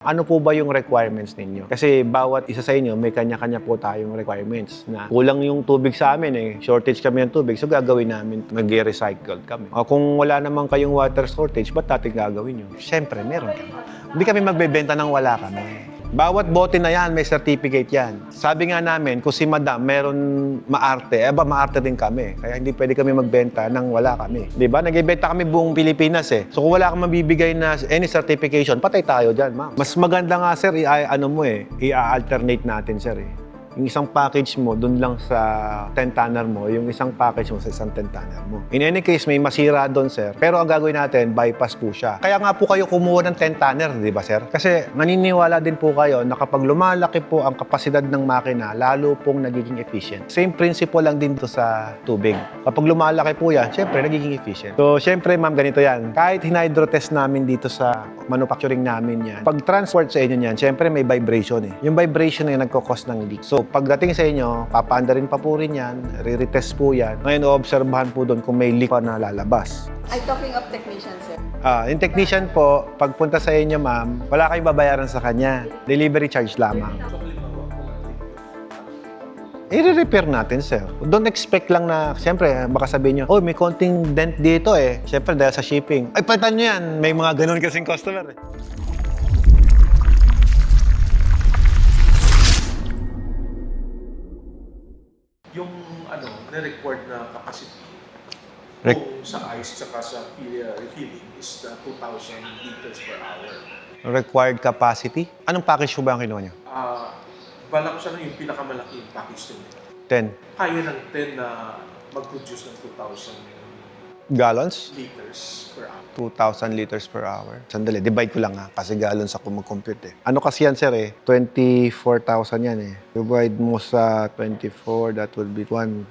Ano po ba yung requirements ninyo? Kasi bawat isa sa inyo, may kanya-kanya po tayong requirements na kulang yung tubig sa amin eh. Shortage kami ng tubig, so gagawin namin, mag-recycle kami. O kung wala naman kayong water shortage, ba't natin gagawin yun? Siyempre, meron kami. Hindi kami magbebenta ng wala kami. Bawat bote na yan, may certificate yan. Sabi nga namin, kung si Madam meron maarte, maarte din kami. Kaya hindi pwede kami magbenta ng wala kami. Di ba? Nagbebenta kami buong Pilipinas eh. So kung wala kang mabibigay na any certification, patay tayo dyan, ma'am. Mas maganda nga, sir, i-alternate natin, sir eh. Yung isang package mo, dun lang sa 10 tonner mo, yung isang package mo sa isang 10 tonner mo. In any case, may masira doon, sir. Pero ang gagawin natin, bypass po siya. Kaya nga po kayo kumuha ng 10 tonner, di ba, sir? Kasi naniniwala din po kayo na kapag lumalaki po ang kapasidad ng makina, lalo pong nagiging efficient. Same principle lang din to sa tubig. Kapag lumalaki po yan, syempre, nagiging efficient. So, syempre, ma'am, ganito yan. Kahit hinhydrotest namin dito sa manufacturing namin yan, pag transport sa inyo yan, syempre may vibration eh. Yung vibration na yun nagkakos ng leak. So, pagdating sa inyo, papaanda rin pa po rin yan, re-retest po yan. Ngayon, oobserbahan po doon kung may leak pa na lalabas. I'm talking of technician, sir. Yung technician po, pagpunta sa inyo, ma'am, wala kayong babayaran sa kanya. Delivery charge lamang. I-repair natin, sir. Don't expect lang na, siyempre, baka sabihin nyo, oh, may konting dent dito eh. Siyempre, dahil sa shipping. Ay, palitan nyo yan. May mga ganun kasing customer eh. Yung na-required na capacity kung sa ice tsaka sa refilling is 2,000 liters per hour. Required capacity? Anong package po ba ang kinuha nyo? Balak siya na yung pinakamalaking package nila. 10 Kaya ng 10 na mag-produce ng 2,000 gallons? liters per hour. 2,000 liters per hour. Sandali, divide ko lang ha, kasi gallons ako mag-compute eh. Ano kasi yan, sir eh? 24,000 yan eh. Divide mo sa 24, that would be 1,000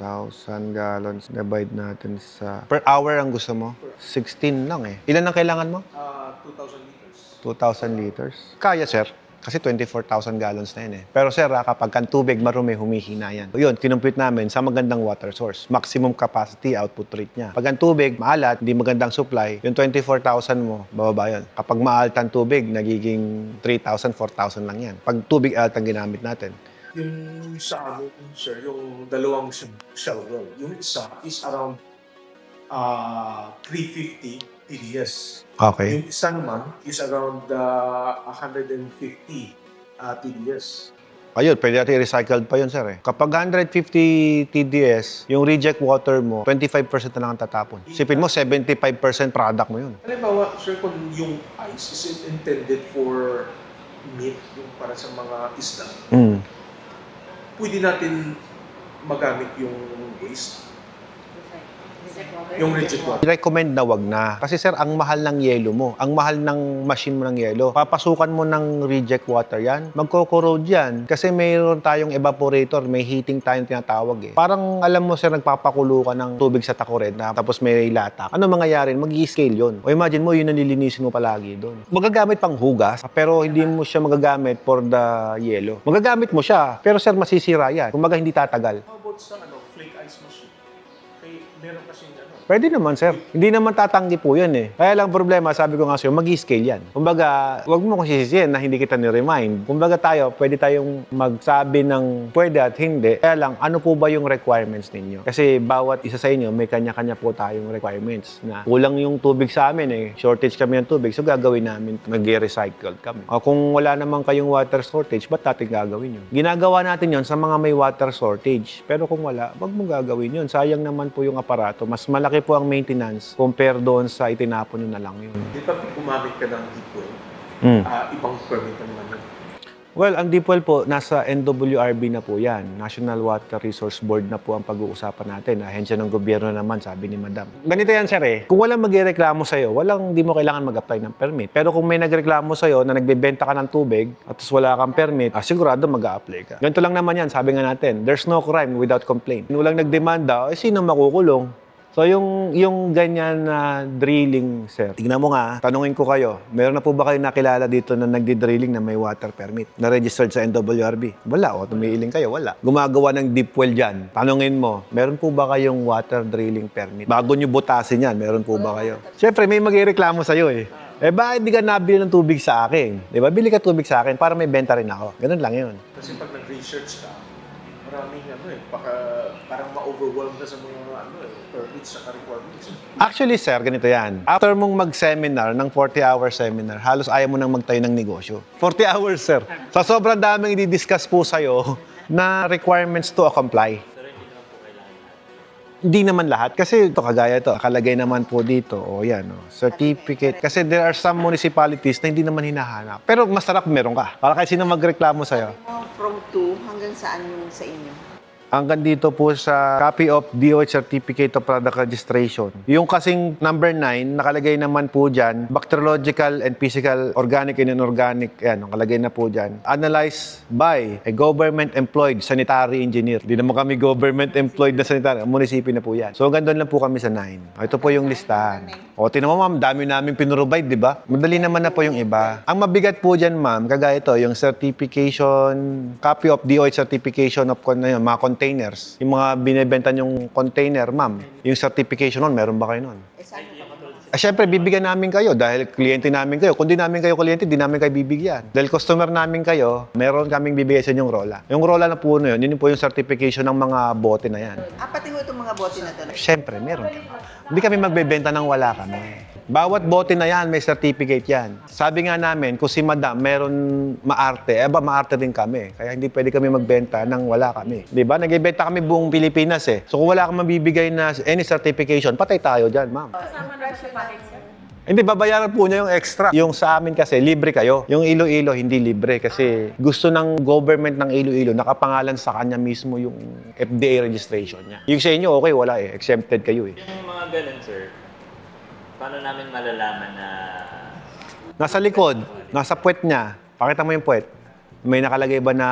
gallons. Divide natin sa... Per hour ang gusto mo? 16 lang eh. Ilan ang kailangan mo? 2,000 liters. 2,000 liters. Kaya, sir. Kasi 24,000 gallons na yan eh. Pero sir, kapag ang tubig marumi, humihina yan. So, yun, kinumpute namin sa magandang water source. Maximum capacity output rate niya. Pag ang tubig maalat, hindi magandang supply, yung 24,000 mo, bababa yun. Kapag maalat ang tubig, nagiging 3,000, 4,000 lang yan. Pag tubig alat ang ginamit natin. Yung sa amin, sir, yung dalawang shell roll, yung isa is around 350 TDS. Okay. Yung isa naman is around 150 TDS. Ayun, pwede natin i-recycled pa yun, sir eh. Kapag 150 TDS, yung reject water mo, 25% na lang ang tatapon. Sipin mo, 75% product mo yun. Halimbawa, sir, kung yung ice is intended for meat, yung para sa mga isda, pwede natin magamit yung waste. Yung reject water. I-recommend na wag na. Kasi sir, ang mahal ng yelo mo. Ang mahal ng machine mo ng yelo. Papasukan mo ng reject water yan. Magko-corrode yan. Kasi mayroon tayong evaporator. May heating tayong tinatawag eh. Parang alam mo sir, nagpapakulo ka ng tubig sa takuret na tapos may lata. Ano mangyayari? Mag-i-scale yun. O imagine mo, yun ang nilinisin mo palagi doon. Magagamit pang hugas, pero hindi mo siya magagamit for the yelo. Magagamit mo siya, pero sir, masisira yan. Kumbaga, hindi tatagal. How about sa flake ice machine? Meron kasing Pwede naman, sir. Hindi naman tatanggi po yan eh. Kaya lang problema, sabi ko nga sa'yo, mag-i-scale yan. Kumbaga, wag mo kong sisisihin na hindi kita ni-remind. Kumbaga pwede tayong magsabi ng pwede at hindi. Kaya lang, ano po ba yung requirements ninyo? Kasi bawat isa sa inyo, may kanya-kanya po tayong requirements na kulang yung tubig sa amin eh. Shortage kami ng tubig, so gagawin namin, mag-recycle kami. O kung wala naman kayong water shortage, ba't natin gagawin yun? Ginagawa natin yun sa mga may water shortage. Pero kung wala, wag mo gagawin yun. Sayang naman po yung aparato. Mas malaki po ang maintenance compare doon sa itinapon nyo na lang yun. Di ba gumamit ka ng deep well? Ibang permit naman yun. Well, ang deep well po, nasa NWRB na po yan. National Water Resource Board na po ang pag-uusapan natin. Ahensya ng gobyerno naman, sabi ni Madam. Ganito yan, sir eh. Kung walang magreklamo sa'yo, di mo kailangan mag-apply ng permit. Pero kung may nagreklamo sa'yo na nagbebenta ka ng tubig at wala kang permit, sigurado mag-a-apply ka. Ganito lang naman yan, sabi nga natin, there's no crime without complaint. Walang nagdemanda, sino makukulong? So yung ganyan na drilling, sir, tignan mo nga, tanungin ko kayo, meron na po ba kayo nakilala dito na nagdi-drilling na may water permit, na registered sa NWRB? Wala, o tumiiling kayo, wala. Gumagawa ng deep well dyan, tanungin mo, meron po ba kayong water drilling permit? Bago nyo butasin yan, meron po ba kayo? Siyempre, may magreklamo sa'yo eh. Eh, bakit di ka nabili ng tubig sa akin? Di ba? Bili ka tubig sa akin para may benta rin ako. Ganun lang yun. Kasi pag nag-research ka, maraming parang ma-overwhelm ka sa mga permits sa requirements. Actually, sir, ganito yan. After mong mag-seminar, ng 40-hour seminar, halos ayaw mo nang magtayo ng negosyo. 40 hours, sir. Sa sobrang daming i-discuss po sa'yo na requirements to comply. Hindi naman lahat. Kasi ito, kagaya ito, nakalagay naman po dito, yan, certificate. Kasi there are some municipalities na hindi naman hinahanap. Pero masarap meron ka. Para kahit sino magreklamo sa'yo. From 2 hanggang saan yung sa inyo? Hanggang dito po sa copy of DOH Certificate of Product Registration. Yung kasing number 9, nakalagay naman po dyan, bacteriological and physical, organic and inorganic, yan, nakalagay na po dyan. Analyzed by a government-employed sanitary engineer. Di naman kami government-employed na sanitary, munisipyo na po yan. So hanggang doon lang po kami sa 9. Ito po yung listahan. O, tinan mo ma'am, dami namin pinrovide, di ba? Madali naman na po yung iba. Ang mabigat po dyan ma'am, kagaya ito, yung certification, copy of DOH Certification of mga containers. Yung mga binibenta yung container, ma'am. Yung certification nun, meron ba kayo nun? Siyempre, bibigyan namin kayo dahil kliyente namin kayo. Kung di namin kayo kliyente, di namin kayo bibigyan. Dahil customer namin kayo, meron kaming bibigay sa inyong rola. Yung rola na po na yun po yung certification ng mga bote na yan. Pati ho itong mga bote na ito. Siyempre, meron. Hindi kami magbebenta ng wala kami. Bawat bote na yan, may certificate yan. Sabi nga namin, kung si madam meron maarte, maarte din kami. Kaya hindi pwede kami magbenta ng wala kami. Di ba? Nagbebenta kami buong Pilipinas eh. So kung wala kang mabibigay na any certification, patay tayo dyan, ma'am. Kasama na sa package, sir? Hindi, babayaran po niya yung extra. Yung sa amin kasi, libre kayo. Yung Iloilo, hindi libre kasi gusto ng government ng Iloilo, nakapangalan sa kanya mismo yung FDA registration niya. Yung sa inyo, okay, wala eh. Exempted kayo eh. Yung mga ganun, sir, paano namin malalaman na... Nasa likod, nasa puwet niya. Pakita mo yung puwet. May nakalagay ba na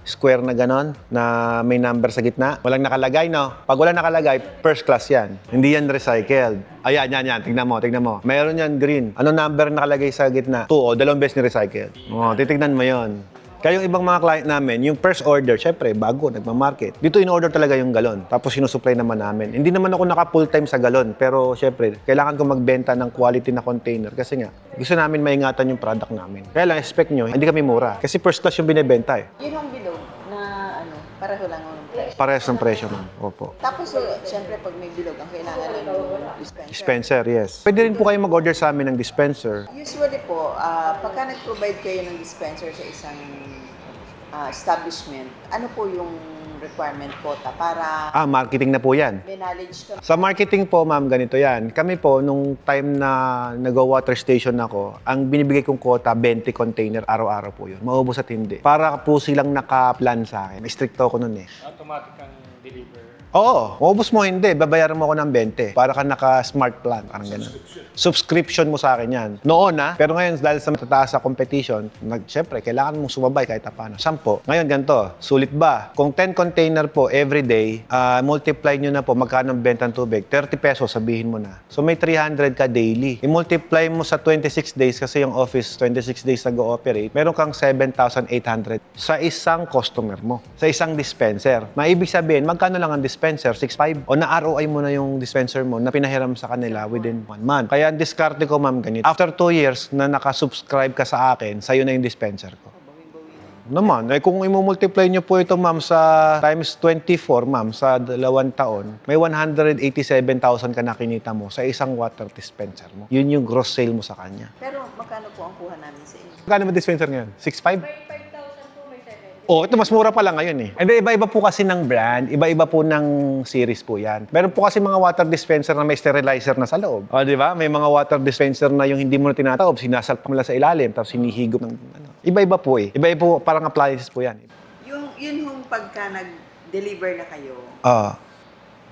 square na ganon? Na may number sa gitna? Walang nakalagay, no? Pag walang nakalagay, first class yan. Hindi yan recycled. Ayan, yan. Tignan mo. Mayroon yan green. Ano number nakalagay sa gitna? 2 o 2 beses ni-recycled. Titignan mo yon. Kaya yung ibang mga client namin, yung first order, syempre, bago, nagmamarket. Dito in-order talaga yung galon. Tapos sinusupply naman namin. Hindi naman ako naka-full-time sa galon. Pero syempre, kailangan ko magbenta ng quality na container. Kasi nga, gusto namin maingatan yung product namin. Kaya lang, expect nyo, hindi kami mura. Kasi first class yung binibenta eh. Yun ang bilog na pareho lang ang presyo. Parehas ng presyo, ma'am. Opo. Tapos, siyempre, pag may bilog, ang kailangan lang ng dispenser. Dispenser, yes. Pwede rin po kayo mag-order sa amin ng dispenser. Usually po, pagka nag-provide kayo ng dispenser sa isang establishment, ano po yung requirement quota para Marketing na po yan. may knowledge ka? Sa marketing po, ma'am, ganito yan. Kami po, nung time na nag-water station ako, ang binibigay kong quota, 20 container, araw-araw po yun. Maubos at hindi. Para po silang naka-plan sa akin. Stricto ako nun eh. Automatic ang deliver. Oo, maubos mo hindi. Babayaran mo ako ng 20. Para ka naka-smart plan. Parang ganun. Subscription mo sa akin yan. Noon pero ngayon dahil sa matataas sa competition, syempre, kailangan mong sumabay kahit paano. 10. Ngayon ganito, sulit ba? Kung 10 container po every day, multiply nyo na po magkano ang benta ng tubig. 30 pesos, sabihin mo na. So may 300 ka daily. I-multiply mo sa 26 days kasi yung office 26 days nag-ooperate, meron kang 7,800 sa isang customer mo, sa isang dispenser. Maibig sabihin, magkano lang ang dispenser? 6.5 o na-ROI mo na yung dispenser mo na pinahiram sa kanila within 1 month. Kaya ang diskarte ko, ma'am, ganito. After 2 years na nakasubscribe ka sa akin, sa'yo na yung dispenser ko. Naman, kung i-multiply nyo po ito, ma'am, sa times 24, ma'am, sa 2 taon, may 187,000 ka na kinita mo sa isang water dispenser mo. Yun yung gross sale mo sa kanya. Pero magkano po ang kuha namin sa inyo? Magkano ba dispenser ngayon? 6.5? Ito mas mura pa lang ngayon eh. And iba-iba po kasi ng brand, iba-iba po ng series po yan. Meron po kasi mga water dispenser na may sterilizer na sa loob. O, di ba? May mga water dispenser na yung hindi mo na tinataob, sinasalpak mo lang sa ilalim, tapos hinihigop ng ano. Iba-iba po eh. Iba-iba po, parang appliances po yan. Yun hong pagka nag-deliver na kayo,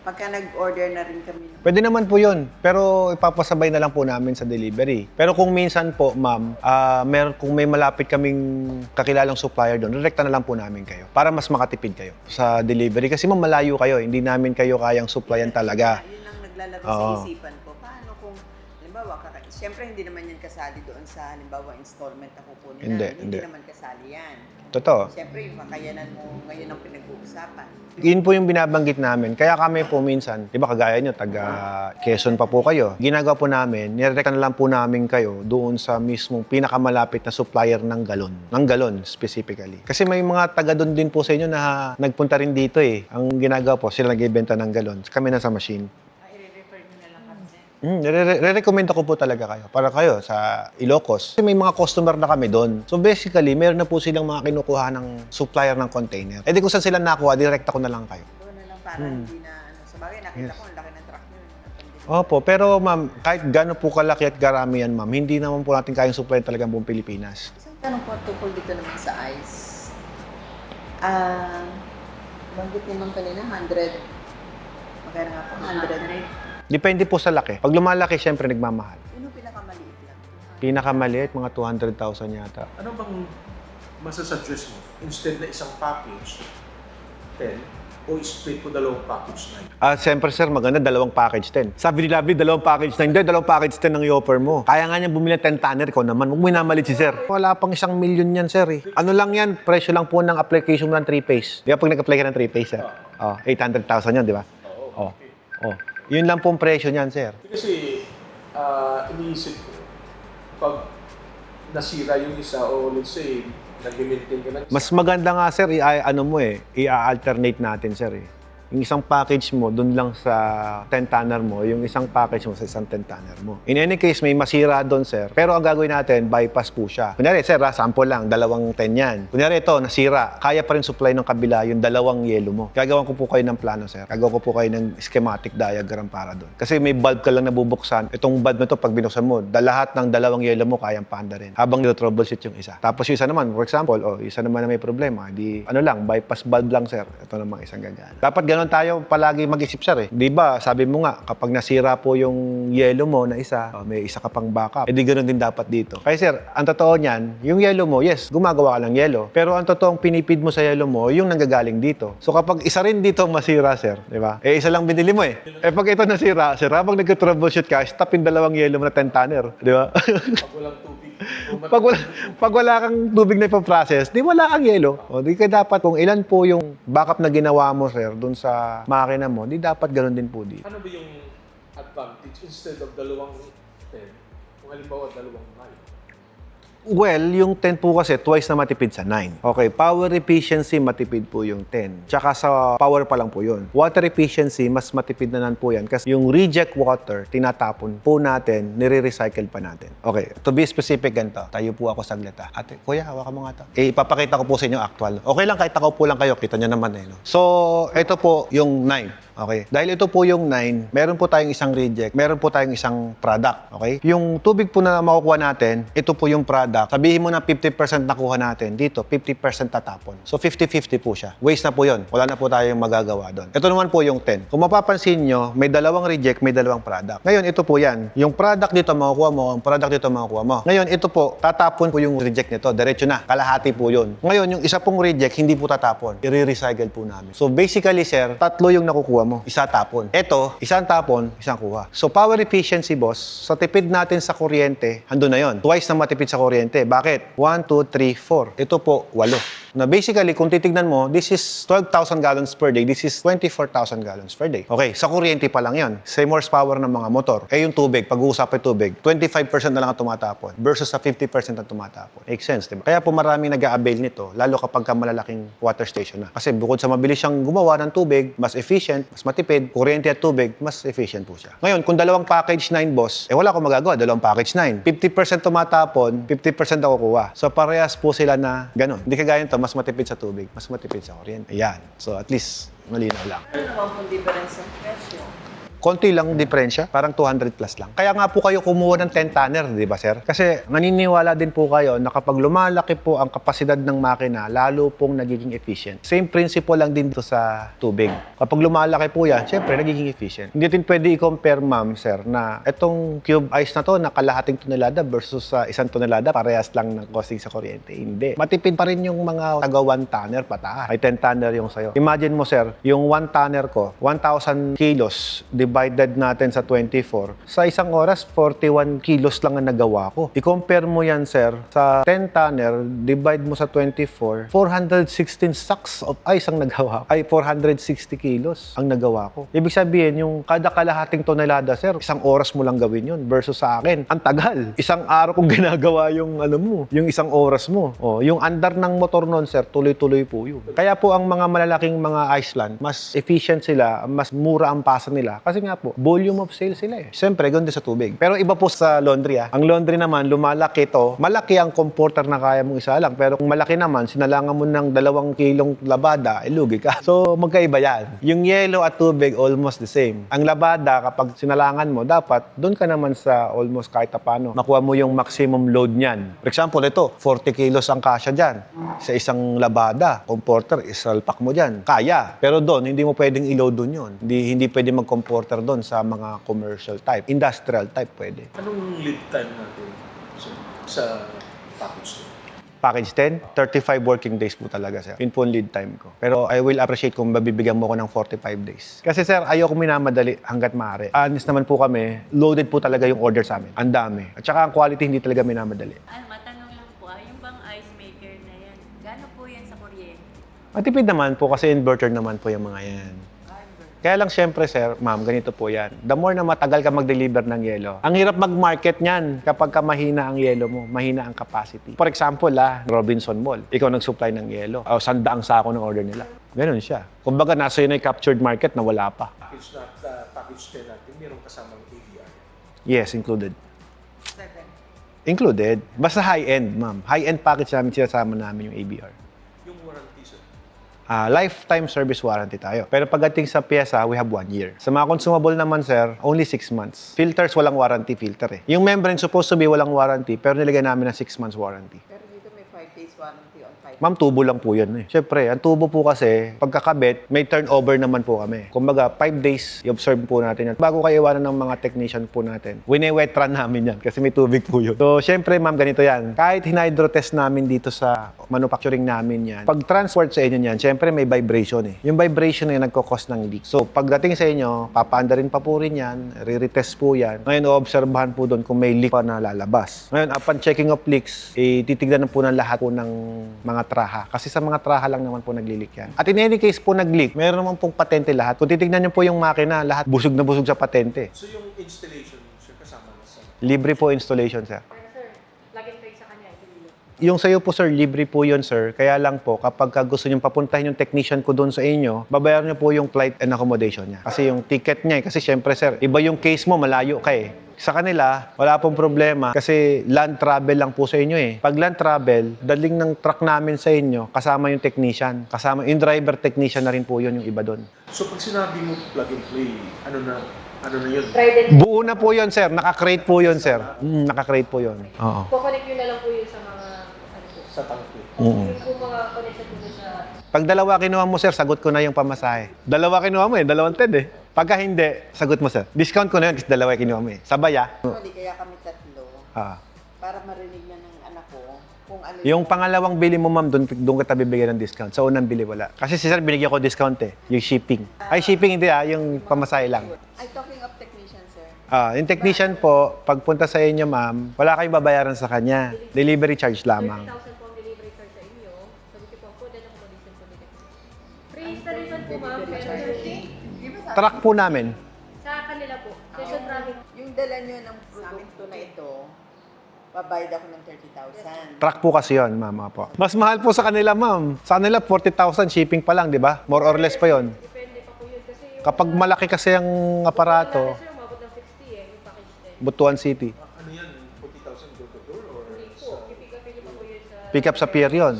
pagka nag-order na rin kami. Pwede naman po yun, pero ipapasabay na lang po namin sa delivery. Pero kung minsan po, ma'am, kung may malapit kaming kakilalang supplier doon, direkta na lang po namin kayo para mas makatipid kayo sa delivery. Kasi ma'am, malayo kayo, hindi namin kayo kayang supplyan talaga. Yun ang naglalaro Oo. sa isipan ko. Paano kung, halimbawa, kakaisa Siyempre, hindi naman yan kasali doon sa halimbawa installment na kukunin Hindi, namin. hindi. naman kasali yan. Totoo. Siyempre, yung kakayanan mo ngayon ang pinag-uusapan. Yun po yung binabanggit namin. Kaya kami po minsan, di ba kagaya nyo, taga Quezon pa po kayo. Ginagawa po namin, nirekan lang po namin kayo doon sa mismong pinakamalapit na supplier ng galon. Ng galon, specifically. Kasi may mga taga doon din po sa inyo na nagpunta rin dito eh. Ang ginagawa po, sila nagbibenta ng galon. Kami na sa machine. I-refer nyo na lang kami. Re-recommend ko po talaga kayo para kayo sa Ilocos. Kasi may mga customer na kami doon. So basically, meron na po silang mga kinukuha ng supplier ng container. E di kung saan sila nakuha, direct ako na lang kayo. Doon na lang para hindi na, sa bagay, nakita ko, ang laki ng truck nyo. Opo, pero ma'am, kahit gano'n po kalaki at garami yan, ma'am, hindi naman po natin kayang supplyan talagang buong Pilipinas. Isang tanong po tungkol dito naman sa ice. Banggit ni Ma'am kanina, 100. Magkano nga po? 100. Depende po sa laki. Pag lumalaki, syempre nagmamahal. Yun yung pinakamaliit lang. Pinakamaliit, mga 200,000 yata. Ano bang masasuggest mo? Instead na isang package, 10, o split ko dalawang package na. Siyempre sir, maganda, dalawang package 10. Sabi ni Lovely, dalawang package 10. Hindi, dalawang package 10 ang i-offer mo. Kaya nga niya bumili ng 10 tanner ko naman. Huwag mo minamalit si sir. Wala pang 1 million yan, sir. Eh. Ano lang yan, presyo lang po ng application mo ng 3-phase. Di ba pag nag-apply ka ng 3-phase, sir? 800,000 yun, di ba? Oo. Oh. Yun lang pong presyo niyan, sir. Kasi iniisip ko, pag nasira yung isa o let's say, nag-maintain ka ng isa. Mas maganda nga, sir, i-alternate natin, sir. Yung isang package mo, dun lang sa 10 tonner mo, yung isang package mo sa isang 10 tonner mo. In any case, may masira doon, sir. Pero ang gagawin natin, bypass po siya. Kunyari, sir, sample lang, 2 10 yan. Kunyari ito, nasira. Kaya pa rin supply ng kabila yung 2 yelo mo. Gagawan ko po kayo ng plano, sir. Gagawan ko po kayo ng schematic diagram para doon. Kasi may bulb ka lang nabubuksan. Itong bulb na to, pag binuksan mo, lahat ng 2 yelo mo, kayang panda rin. Habang nito-troubleshoot yung isa. Tapos yung isa naman, for example, isa naman na may problema, di, bypass bulb lang, sir. Ito namang isang gagana. Dapat ganun tayo palagi mag-isip, sir. Di ba, sabi mo nga, kapag nasira po yung yelo mo na isa, may isa ka pang backup. Eh di ganun din dapat dito. Kaya sir, ang totoo niyan, yung yelo mo, yes, gumagawa ka ng yelo. Pero ang totoong pinipid mo sa yelo mo, yung nanggagaling dito. So kapag isa rin dito masira, sir, di ba? Isa lang binili mo eh. Pag ito nasira, sir, habang nag-troubleshoot ka, stopin 2 yelo mo na 10 tanner. Di ba? Pag walang tubig. pag wala kang tubig na ipaprocess, di wala kang yelo. O di ka dapat, kung ilan po yung backup na ginawa mo, sir, dun sa makina mo, di dapat ganun din po dito. Ano ba yung advantage instead of 2 10? Kung halimbawa 2 9. Well, yung 10 po kasi twice na matipid sa 9. Okay, power efficiency matipid po yung 10. Tsaka sa power pa lang po yun. Water efficiency, mas matipid na nan po yan kasi yung reject water, tinatapon po natin, nire-recycle pa natin. Okay, to be specific ganito. Tayo po ako saglit ha. Ate, kuya, hawakan mo nga to. Ipapakita ko po sa inyo actual. Okay lang, kahit ako po lang kayo, kita nyo naman eh. No? So, ito po yung 9. Okay. Dahil ito po yung 9, meron po tayong isang reject, meron po tayong isang product. Okay? Yung tubig po na makukuha natin, ito po yung product. Sabihin mo na 50% nakuha natin. Dito, 50% tatapon. So, 50-50 po siya. Waste na po yun. Wala na po tayong magagawa doon. Ito naman po yung 10. Kung mapapansin nyo, may 2 reject, may 2 product. Ngayon, ito po yan. Yung product dito makukuha mo, ang product dito makukuha mo. Ngayon, ito po, tatapon po yung reject nito. Diretso na. Kalahati po yun. Ngayon, yung isa pong reject, hindi po tatapon. I-recycle po namin. So, basically, sir, 3 yung nakukuha mo. Isa tapon. Ito, isang tapon, isang kuha. So, power efficiency, boss, sa tipid natin sa kuryente, andun na yon. Twice na matipid sa kuryente. Bakit? 1, 2, 3, 4. Ito po, 8. Na basically, kung titignan mo, this is 12,000 gallons per day. This is 24,000 gallons per day. Okay, sa kuryente pa lang yan. Same horsepower ng mga motor. Eh, yung tubig, pag-uusapin tubig, 25% na lang ang tumatapon versus sa 50% ang tumatapon. Makes sense, diba? Kaya po maraming nag-a-avail nito, lalo kapag ka malalaking water station na. Kasi bukod sa mabilis siyang gumawa ng tubig, mas efficient, mas matipid, kuryente at tubig, mas efficient po siya. Ngayon, kung 2 package 9, boss, wala akong magagawa, 2 package 9. 50% tumatapon, 50% ako kuha. So, parehas po sila na ganun. Hindi kagaya nito, mas matipid sa tubig, mas matipid sa kuryente. Ayan. So, at least, malinaw lang. Ano naman kung difference ng presyo? Konti lang diferensya, parang 200 plus lang. Kaya nga po kayo kumuha ng 10 tonner, di ba sir? Kasi naniniwala din po kayo na kapag lumalaki po ang kapasidad ng makina, lalo pong nagiging efficient. Same principle lang din dito sa tubig. Kapag lumalaki po yan, syempre nagiging efficient. Hindi din pwede i-compare, ma'am, sir, na itong cube ice na to, na kalahating tonelada versus sa 1 tonelada, parehas lang ng costing sa kuryente. Hindi. Matipid pa rin yung mga taga 1 tonner pataas. Ay 10 tonner yung sayo. Imagine mo, sir, yung 1 tonner ko, 1,000 kilos, di divided natin sa 24, sa isang oras, 41 kilos lang ang nagawa ko. I-compare mo yan, sir, sa 10 tonner, divide mo sa 24, 416 sacks of ice ang nagawa ko. Ay, 460 kilos ang nagawa ko. Ibig sabihin, yung kada kalahating tonelada, sir, isang oras mo lang gawin yun versus sa akin. Ang tagal. Isang araw kong ginagawa yung, yung isang oras mo. Yung andar ng motor nun, sir, tuloy-tuloy po yun. Kaya po ang mga malalaking mga ice plant, mas efficient sila, mas mura ang pasa nila. Kasi nga po, volume of sales sila eh. Siyempre, ganda sa tubig. Pero iba po sa laundry ah. Ang laundry naman, lumalaki to. Malaki ang comporter na kaya mong isa lang. Pero kung malaki naman, sinalangan mo ng 2 kilong labada, lugi ka. So, magkaiba yan. Yung yellow at tubig, almost the same. Ang labada, kapag sinalangan mo, dapat doon ka naman sa almost kahit paano. Makuha mo yung maximum load niyan. For example, ito, 40 kilos ang kasya dyan. Sa isang labada, comporter, isalpak mo dyan. Kaya. Pero doon, hindi mo pwedeng i-load doon yun. Hindi pwede mag-comporter doon sa mga commercial type. Industrial type pwede. Anong lead time natin sa package 10? Package 10, 35 working days po talaga, sir. Yun po ang lead time ko. Pero I will appreciate kung mabibigyan mo ko ng 45 days. Kasi, sir, ayoko minamadali hanggat maaari. Honest naman po kami, loaded po talaga yung order sa amin. Ang dami. At saka ang quality hindi talaga minamadali. Matanong lang po, yung bang ice maker na yan, gaano po yan sa kuryente? Matipid naman po kasi inverter naman po yung mga yan. Kaya lang syempre, sir, ma'am, ganito po yan. The more na matagal ka mag-deliver ng yelo, ang hirap mag-market niyan kapag ka mahina ang yelo mo, mahina ang capacity. For example, Robinson Mall, ikaw nag-supply ng yelo, o 100 sako ng order nila. Ganun siya. Kumbaga, nasa yun ay captured market na wala pa. Package 10 natin, mayroong kasamang ADR. Yes, included. 7. Included. Basta high-end, ma'am. High-end package namin, sinasama namin yung ABR. Yung warranty, sir. Lifetime service warranty tayo. Pero pagdating sa pyesa, we have 1 year. Sa mga consumable naman, sir, only 6 months. Filters, walang warranty filter eh. Yung membrane supposed to be walang warranty, pero nilagay namin ng 6 months warranty. Pero dito may 5 days warranty on 5. Ma'am, tubo lang po yan eh. Siyempre, ang tubo po kasi, pagkakabit, may turnover naman po kami. Kumbaga, 5 days, i-observe po natin yan. Bago kayo iwanan ng mga technician po natin, wine-wet run namin yan kasi may tubig po yun. So, siyempre, ma'am, ganito yan. Kahit hinydro-test namin dito sa manufacturing namin yan, pag transport sa inyo yan, siyempre may vibration eh. Yung vibration na yun nagkakos ng leak. So, pagdating sa inyo, papaanda rin pa po rin yan, re-retest po yan. Ngayon, oobserbahan po doon kung may leak pa na lalabas. Ngayon, upon checking of leaks, titignan po ng lahat po ng mga traha. Kasi sa mga traha lang naman po nagli-leak yan. At in any case po nag-leak, mayroon naman pong patente lahat. Kung titignan niyo po yung makina, lahat busog na busog sa patente. So yung installation, sir, kasama na sa... Libre po installation, sir. Pero sir, laging kayo sa kanya, ibili. Yung sa'yo po, sir, libre po yun, sir. Kaya lang po, kapag gusto nyo papuntahin yung technician ko doon sa inyo, babayaran nyo po yung flight and accommodation niya. Kasi yung ticket niya, kasi syempre, sir, iba yung case mo, malayo ka eh. Sa kanila, wala pong problema kasi land travel lang po sa inyo eh. Pag land travel, daling ng truck namin sa inyo, kasama yung technician. Kasama yung driver technician na rin po yun yung iba doon. So pag sinabi mo plug and play, ano na yun? Buo na po yun, sir. Naka-crate po yun, sir. Naka-crate po yun. Oo. Kukonek nyo na lang po yun sa mga, ano po. Sa tangke. Yung po mga connection po sa... Pag dalawa kinuha mo, sir, sagot ko na yung pamasahe. Dalawa kinuha mo eh, 2 TED eh. Pagka hindi, sagot mo, sir. Discount ko na yun kasi dalawa kinuha mo eh. Sabay ah. Actually, kaya kami tatlo, Ah. para marinig na ng anak ko kung ano Yung pangalawang bili mo, ma'am, doon kita bibigyan ng discount. Sa unang bili, wala. Kasi si sir, binigyan ko discount eh. Yung shipping. Ay, shipping hindi yung pamasahe lang. Ay, talking of technician, sir. Yung technician po, pagpunta sa inyo, ma'am, wala kayong babayaran sa kanya. Delivery charge lamang. 30,000 po ang delivery charge sa inyo. Sabi ko po, food and accommodation po dito. Free installation po, ma'am. Pero Truck po namin. sa kanila po. Session traffic. Yung dala nyo ng produkto na ito, babayad ako ng 30,000. Truck po kasi yun, ma'am. Po. Mas mahal po sa kanila, ma'am. Sa kanila, 40,000 shipping pa lang, di ba? More or less pa yun. Depende pa po yun. Kasi yung... Kapag malaki kasi ang aparato, Sir, umabot ng 60 yung package 10. Butuan City. Ano yan? 40,000 door to door or Hindi po. Pipick upin niyo pa po yun sa... Pick up sa pier yun.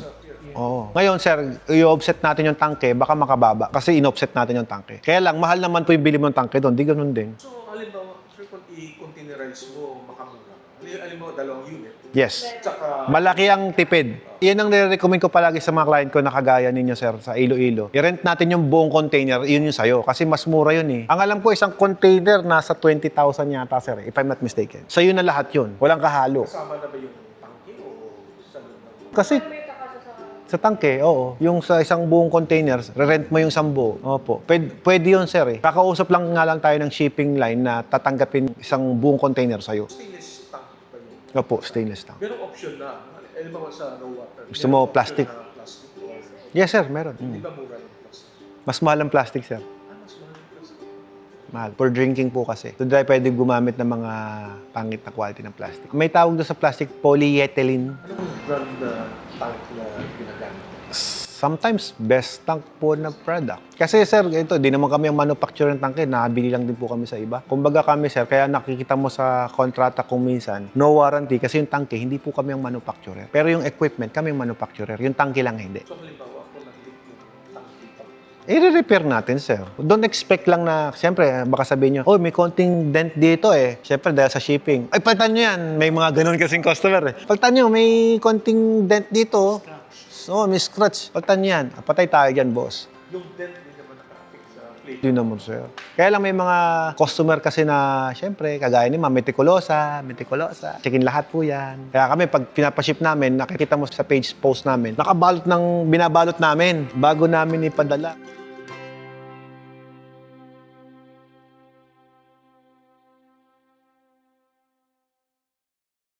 Oo. Ngayon, sir, i-offset natin yung tangke, baka makababa. Kasi in-offset natin yung tangke. Kaya lang, mahal naman po yung bili mo ng tangke doon. Di ganun din. So, halimbawa, sir, kung i-containerize mo, makamura. Halimbawa, 2 unit. Yes. Tsaka, Malaki ang tipid. Yan ang nire-recommend ko palagi sa mga client ko na kagaya ninyo, sir, sa Iloilo. I-rent natin yung buong container, yun yung sayo. Kasi mas mura yun eh. Ang alam ko, isang container nasa 20,000 yata, sir, if I'm not mistaken. Sa'yo na lahat yun. Walang kahalo. kasama na ba yung tangke o sa loob ng... Kasi May kakaso sa... Sa tangke, oo. Yung sa isang buong container, rent mo yung isang buo. Opo. Pwede yun, sir eh. Kakausap lang nga lang tayo ng shipping line na tatanggapin isang buong container sa'yo. Stainless tank pa yun. Opo, stainless tank. Merong option na. Alam mo sa no water. Gusto mo merong plastic? option na plastic. Yes, sir, meron. Di ba mura yung plastic? Mas mahal ang plastic, sir. Mas mahal yung plastic. Mahal. For drinking po kasi. So, dahil pwede gumamit ng mga pangit na quality ng plastic. May tawag doon sa plastic, polyethylene. Anong brand na tank na ginagamit? Sometimes, best tank po na product. Kasi sir, ito, di naman kami ang manufacturer ng tangke, nakabili lang din po kami sa iba. Kumbaga kami sir, kaya nakikita mo sa kontrata kung minsan, no warranty kasi yung tangke, hindi po kami ang manufacturer. Pero yung equipment, kami ang manufacturer. Yung tangke lang hindi. So halimbawa, ako nag-leak yung tank dito. I-repair natin, sir. Don't expect lang na, siyempre, baka sabihin nyo, oh, may konting dent dito eh. Siyempre, dahil sa shipping. Ay, palitan nyo yan. May mga ganun kasing customer eh. Palitan nyo, may konting dent dito. So, may scratch. Palitan nyo yan. Patay tayo dyan, boss. Yung dent din naman naka-affect sa plate. Yun naman, sir. Kaya lang may mga customer kasi na, siyempre, kagaya ni ma'am, metikulosa. Checkin lahat po yan. Kaya kami, pag pinapaship namin, nakikita mo sa page post namin, binabalot namin bago namin ipadala.